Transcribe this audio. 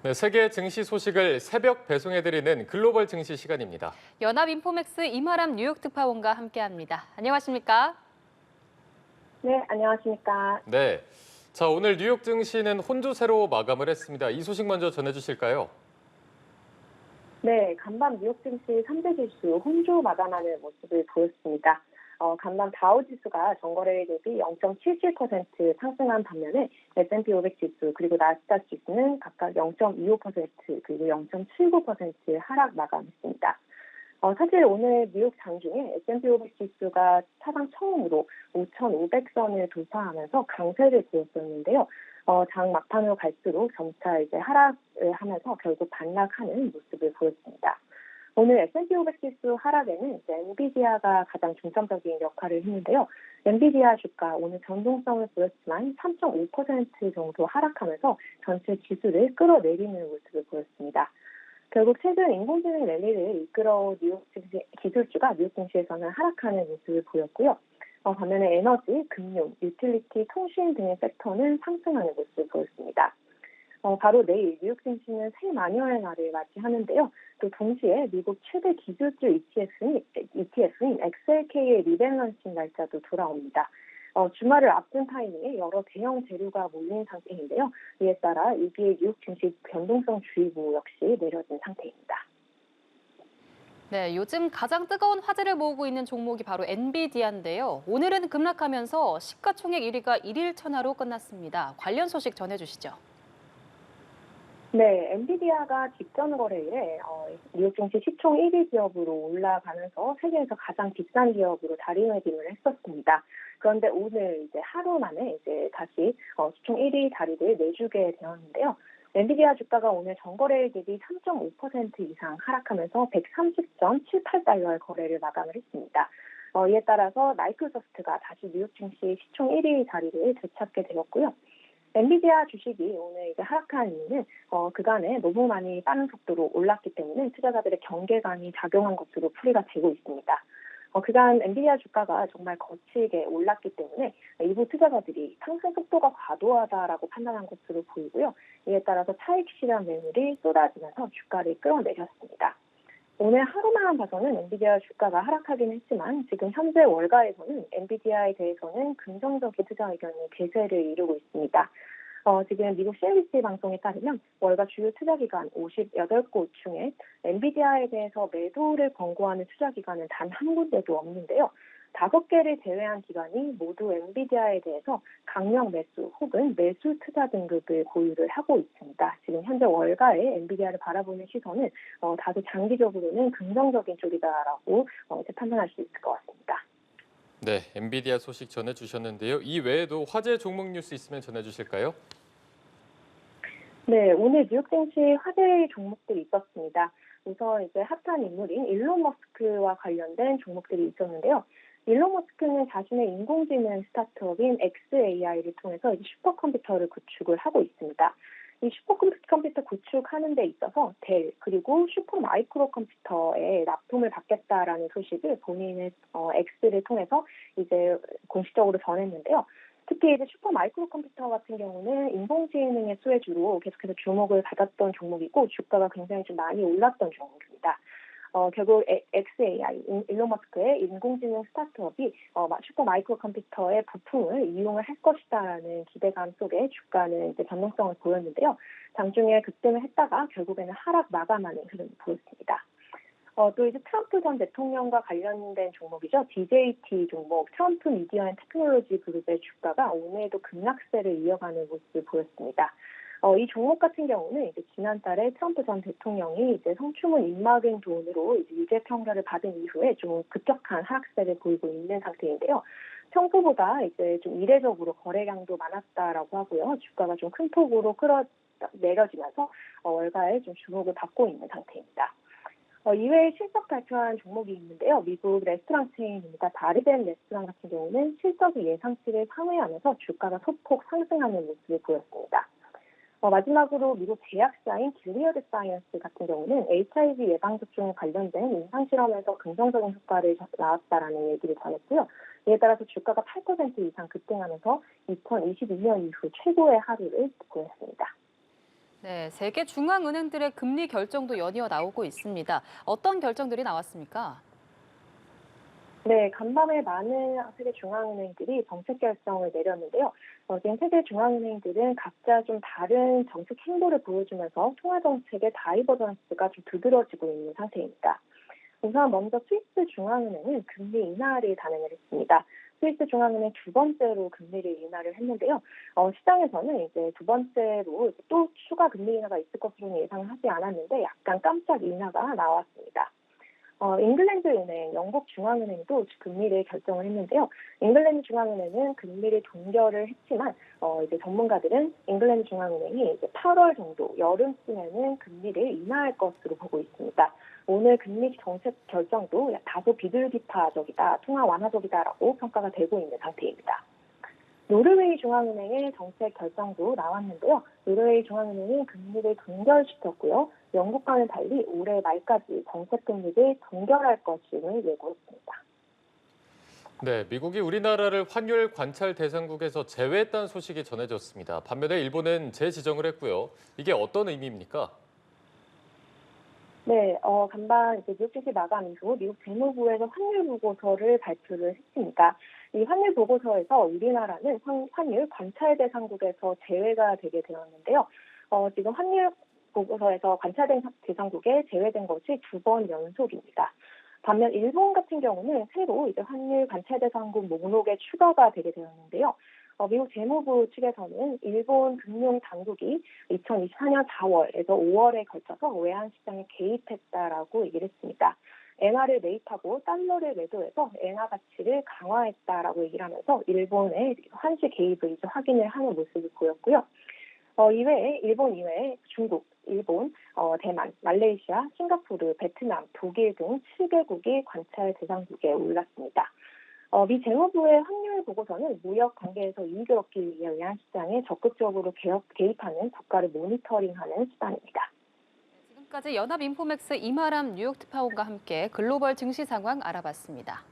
네, 세계 증시 소식을 새벽 배송해드리는 글로벌 증시 시간입니다. 연합인포맥스 임하람 뉴욕 특파원과 함께합니다. 안녕하십니까? 네, 안녕하십니까. 네, 자 오늘 뉴욕 증시는 혼조세로 마감을 했습니다. 이 소식 먼저 전해주실까요? 네, 간밤 뉴욕 증시 3대 지수 혼조 마감하는 모습을 보였습니다. 간밤 다우 지수가 전거래일 대비 0.77% 상승한 반면에 S&P 500 지수 그리고 나스닥 지수는 각각 0.25% 그리고 0.79% 하락 마감했습니다. 사실 오늘 뉴욕 장중에 S&P 500 지수가 사상 처음으로 5,500선을 돌파하면서 강세를 보였었는데요. 장 막판으로 갈수록 점차 이제 하락을 하면서 결국 반락하는 모습을 보였습니다. 오늘 S&P 500 지수 하락에는 이제 엔비디아가 가장 중점적인 역할을 했는데요. 엔비디아 주가 오늘 변동성을 보였지만 3.5% 정도 하락하면서 전체 지수를 끌어내리는 모습을 보였습니다. 결국 최근 인공지능 랠리를 이끌어 뉴욕 증시 기술주가 뉴욕 증시에서는 하락하는 모습을 보였고요. 반면에 에너지, 금융, 유틸리티, 통신 등의 섹터는 상승하는 모습을 보였습니다. 바로 내일 뉴욕 증시는 새마녀의 날을 맞이하는데요. 또 동시에 미국 최대 기술주 ETF인 XLK의 리밸런싱 날짜도 돌아옵니다. 주말을 앞둔 타이밍에 여러 대형 재료가 몰린 상태인데요. 이에 따라 이기의 뉴욕 증시 변동성 주의보 역시 내려진 상태입니다. 네, 요즘 가장 뜨거운 화제를 모으고 있는 종목이 바로 엔비디아인데요. 오늘은 급락하면서 시가총액 1위가 일일 천하로 끝났습니다. 관련 소식 전해주시죠. 네, 엔비디아가 직전 거래일에 뉴욕 증시 시총 1위 기업으로 올라가면서 세계에서 가장 비싼 기업으로 자리매김을 했었습니다. 그런데 오늘 이제 하루 만에 이제 다시 시총 1위 자리를 내주게 되었는데요. 엔비디아 주가가 오늘 전거래일 대비 3.5% 이상 하락하면서 130.78달러의 거래를 마감을 했습니다. 이에 따라서 마이크로소프트가 다시 뉴욕 증시 시총 1위 자리를 되찾게 되었고요. 엔비디아 주식이 오늘 이제 하락한 이유는 그간에 너무 많이 빠른 속도로 올랐기 때문에 투자자들의 경계감이 작용한 것으로 풀이가 되고 있습니다. 그간 엔비디아 주가가 정말 거칠게 올랐기 때문에 일부 투자자들이 상승 속도가 과도하다라고 판단한 것으로 보이고요. 이에 따라서 차익 실현 매물이 쏟아지면서 주가를 끌어내렸습니다. 오늘 하루만 봐서는 엔비디아 주가가 하락하긴 했지만 지금 현재 월가에서는 엔비디아에 대해서는 긍정적인 투자 의견이 대세를 이루고 있습니다. 지금 미국 CNBC 방송에 따르면 월가 주요 투자기관 58곳 중에 엔비디아에 대해서 매도를 권고하는 투자기관은 단 한 군데도 없는데요. 5개를 제외한 기관이 모두 엔비디아에 대해서 강력 매수 혹은 매수 투자 등급을 보유를 하고 있습니다. 지금 현재 월가의 엔비디아를 바라보는 시선은 다소 장기적으로는 긍정적인 쪽이다라고 판단할 수 있을 것 같습니다. 네, 엔비디아 소식 전해주셨는데요. 이 외에도 화제 종목 뉴스 있으면 전해주실까요? 네, 오늘 뉴욕 증시 화제의 종목들이 있었습니다. 우선 이제 핫한 인물인 일론 머스크와 관련된 종목들이 있었는데요. 일론 머스크는 자신의 인공지능 스타트업인 xAI를 통해서 이제 슈퍼컴퓨터를 구축을 하고 있습니다. 이 슈퍼컴퓨터 구축하는 데 있어서 델 그리고 슈퍼마이크로 컴퓨터에 납품을 받겠다라는 소식을 본인의 X를 통해서 이제 공식적으로 전했는데요. 특히 이제 슈퍼마이크로 컴퓨터 같은 경우는 인공지능의 수혜주로 계속해서 주목을 받았던 종목이고 주가가 굉장히 좀 많이 올랐던 종목입니다. 결국 xAI, 일론 머스크의 인공지능 스타트업이 슈퍼마이크로 컴퓨터의 부품을 이용을 할 것이다라는 기대감 속에 주가는 이제 변동성을 보였는데요. 장중에 급등을 했다가 결국에는 하락 마감하는 흐름을 보였습니다. 또 이제 트럼프 전 대통령과 관련된 종목이죠. DJT 종목, 트럼프 미디어 앤 테크놀로지 그룹의 주가가 오늘도 급락세를 이어가는 모습을 보였습니다. 이 종목 같은 경우는 이제 지난달에 트럼프 전 대통령이 이제 성추문 입막은 돈으로 이제 유죄 판결을 받은 이후에 좀 급격한 하락세를 보이고 있는 상태인데요. 평소보다 이제 좀 이례적으로 거래량도 많았다라고 하고요. 주가가 좀 큰 폭으로 끌어내려지면서 월가에 좀 주목을 받고 있는 상태입니다. 이외에 실적 발표한 종목이 있는데요. 미국 레스토랑 체인입니다. 바르덴 레스토랑 같은 경우는 실적이 예상치를 상회하면서 주가가 소폭 상승하는 모습을 보였습니다. 마지막으로 미국 제약사인 길리어드 사이언스 같은 경우는 HIV 예방접종에 관련된 임상실험에서 긍정적인 효과를 나왔다라는 얘기를 전했고요. 이에 따라서 주가가 8% 이상 급등하면서 2022년 이후 최고의 하루를 보였습니다. 네, 세계 중앙은행들의 금리 결정도 연이어 나오고 있습니다. 어떤 결정들이 나왔습니까? 네, 간밤에 많은 세계 중앙은행들이 정책 결정을 내렸는데요. 지금 세계 중앙은행들은 각자 좀 다른 정책 행보를 보여주면서 통화 정책의 다이버전스가 좀 두드러지고 있는 상태입니다. 우선 먼저 스위스 중앙은행은 금리 인하를 단행을 했습니다. 스위스 중앙은행 두 번째로 금리를 인하를 했는데요. 시장에서는 이제 두 번째로 또 추가 금리 인하가 있을 것으로는 예상을 하지 않았는데 약간 깜짝 인하가 나왔습니다. 잉글랜드 은행, 영국 중앙은행도 금리를 결정을 했는데요. 잉글랜드 중앙은행은 금리를 동결을 했지만 이제 전문가들은 잉글랜드 중앙은행이 이제 8월 정도 여름쯤에는 금리를 인하할 것으로 보고 있습니다. 오늘 금리 정책 결정도 다소 비둘기파적이다, 통화 완화적이다라고 평가가 되고 있는 상태입니다. 노르웨이 중앙은행의 정책 결정도 나왔는데요. 노르웨이 중앙은행은 금리를 동결시켰고요. 영국과는 달리 올해 말까지 정책 금리를 동결할 것임을 예고했습니다. 네, 미국이 우리나라를 환율 관찰 대상국에서 제외했다는 소식이 전해졌습니다. 반면에 일본은 재지정을 했고요. 이게 어떤 의미입니까? 네, 간밤 이제 뉴욕 증시 마감 이후 미국 재무부에서 환율 보고서를 발표를 했습니다. 이 환율 보고서에서 우리나라는 환율 관찰 대상국에서 제외가 되게 되었는데요. 지금 환율 보고서에서 관찰 대상국에 제외된 것이 두 번 연속입니다. 반면 일본 같은 경우는 새로 이제 환율 관찰 대상국 목록에 추가가 되게 되었는데요. 미국 재무부 측에서는 일본 금융 당국이 2024년 4월에서 5월에 걸쳐서 외환 시장에 개입했다라고 얘기를 했습니다. 엔화를 매입하고 달러를 매도해서 엔화 가치를 강화했다라고 얘기를 하면서 일본의 환시 개입을 이제 확인을 하는 모습을 보였고요. 이외에 일본 이외에 중국, 일본, 대만, 말레이시아, 싱가포르, 베트남, 독일 등 7개국이 관찰 대상국에 올랐습니다. 미 재무부의 환율 보고서는 무역 관계에서 이익을 얻기 위해 외환 시장에 적극적으로 개입하는 국가를 모니터링하는 수단입니다. 지금까지 연합인포맥스 이마람 뉴욕 특파원과 함께 글로벌 증시 상황 알아봤습니다.